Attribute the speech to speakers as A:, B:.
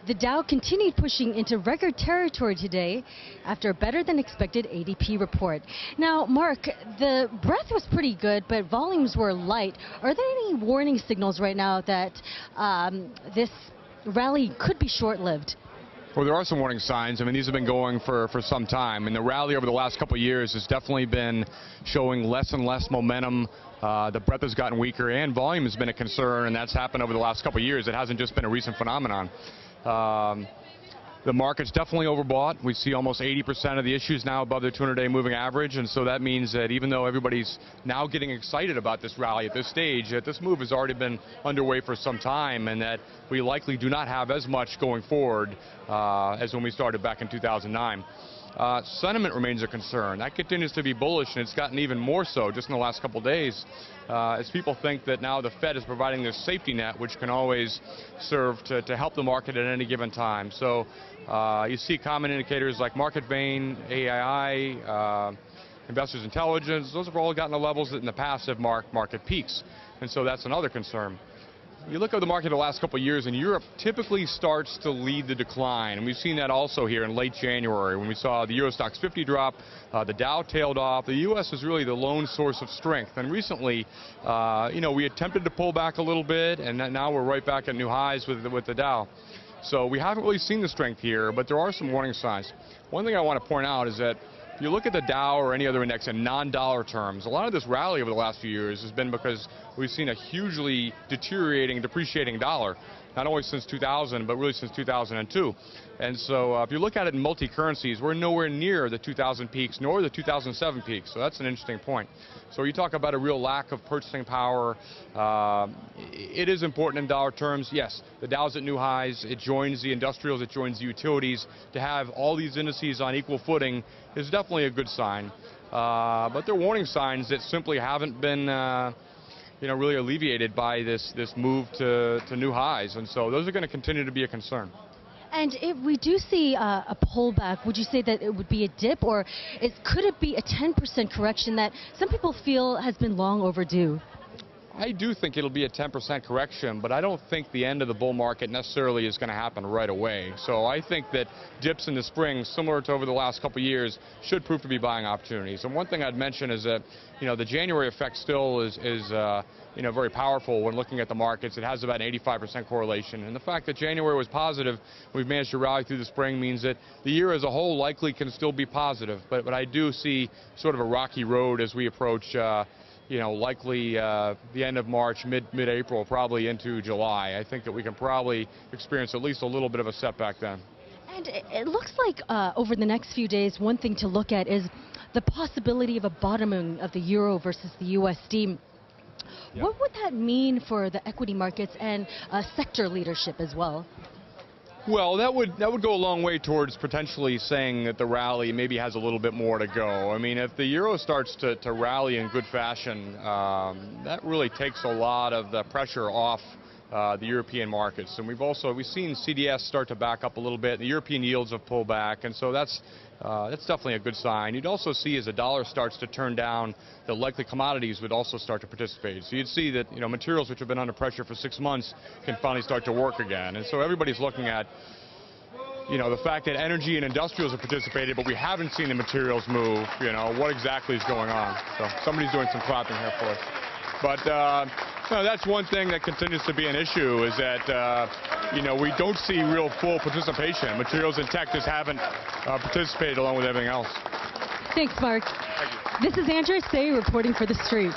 A: The Dow continued pushing into record territory today after a better than expected ADP report. Now, Mark, the breadth was pretty good, but volumes were light. Are there any warning signals right now that this rally could be short-lived?
B: Well, there are some warning signs. I mean, these have been going for some time, and the rally over the last couple of years has definitely been showing less and less momentum. The breadth has gotten weaker, and volume has been a concern, and that's happened over the last couple of years. It hasn't just been a recent phenomenon. The market's definitely overbought. We see almost 80% of the issues now above the 200-day moving average, and so that means that even though everybody's now getting excited about this rally at this stage, that this move has already been underway for some time, and that we likely do not have as much going forward as when we started back in 2009. Sentiment remains a concern. That continues to be bullish, and it's gotten even more so just in the last couple of days as people think that now the Fed is providing this safety net, which can always serve to help the market at any given time. So you see common indicators like market vein, AII, investors intelligence. Those have all gotten to levels that in the past have marked market peaks, and so that's another concern. You look at the market the last couple of years, and Europe typically starts to lead the decline, and we've seen that also here in late January when we saw the Euro Stoxx 50 drop, the Dow tailed off. The U.S. is really the lone source of strength, and recently, we attempted to pull back a little bit, and now we're right back at new highs with the Dow. So we haven't really seen the strength here, but there are some warning signs. One thing I want to point out is that if you look at the Dow or any other index in non-dollar terms, a lot of this rally over the last few years has been because we've seen a hugely depreciating dollar, not only since 2000, but really since 2002. And so if you look at it in multi-currencies, we're nowhere near the 2000 peaks, nor the 2007 peaks. So that's an interesting point. So you talk about a real lack of purchasing power. It is important in dollar terms. Yes, the Dow's at new highs. It joins the industrials. It joins the utilities. To have all these indices on equal footing is definitely a good sign. But there are warning signs that simply haven't been really alleviated by this move to new highs. And so those are going to continue to be a concern.
A: And if we do see a pullback, would you say that it would be a dip, or could it be a 10% correction that some people feel has been long overdue?
B: I do think it'll be a 10% correction, but I don't think the end of the bull market necessarily is going to happen right away. So I think that dips in the spring, similar to over the last couple of years, should prove to be buying opportunities. And one thing I'd mention is that the January effect still is very powerful when looking at the markets. It has about an 85% correlation, and the fact that January was positive, we've managed to rally through the spring, means that the year as a whole likely can still be positive. But I do see sort of a rocky road as we approach likely the end of March, mid-April, probably into July. I think that we can probably experience at least a little bit of a setback then.
A: And it looks like over the next few days, one thing to look at is the possibility of a bottoming of the euro versus the USD.
B: Yeah.
A: What would that mean for the equity markets and sector leadership as well?
B: Well, that would go a long way towards potentially saying that the rally maybe has a little bit more to go. I mean, if the euro starts to rally in good fashion, that really takes a lot of the pressure off the European markets. And we've seen CDS start to back up a little bit. The European yields have pulled back, and so that's definitely a good sign. You'd also see as the dollar starts to turn down, that likely commodities would also start to participate. So you'd see that materials which have been under pressure for 6 months can finally start to work again. And so everybody's looking at the fact that energy and industrials have participated, but we haven't seen the materials move. What exactly is going on? So somebody's doing some clapping here for us. But that's one thing that continues to be an issue, is that we don't see real full participation. Materials and tech just haven't participated along with everything else.
A: Thanks, Mark.
B: Thank you.
A: This is Andrea Say reporting for The Street.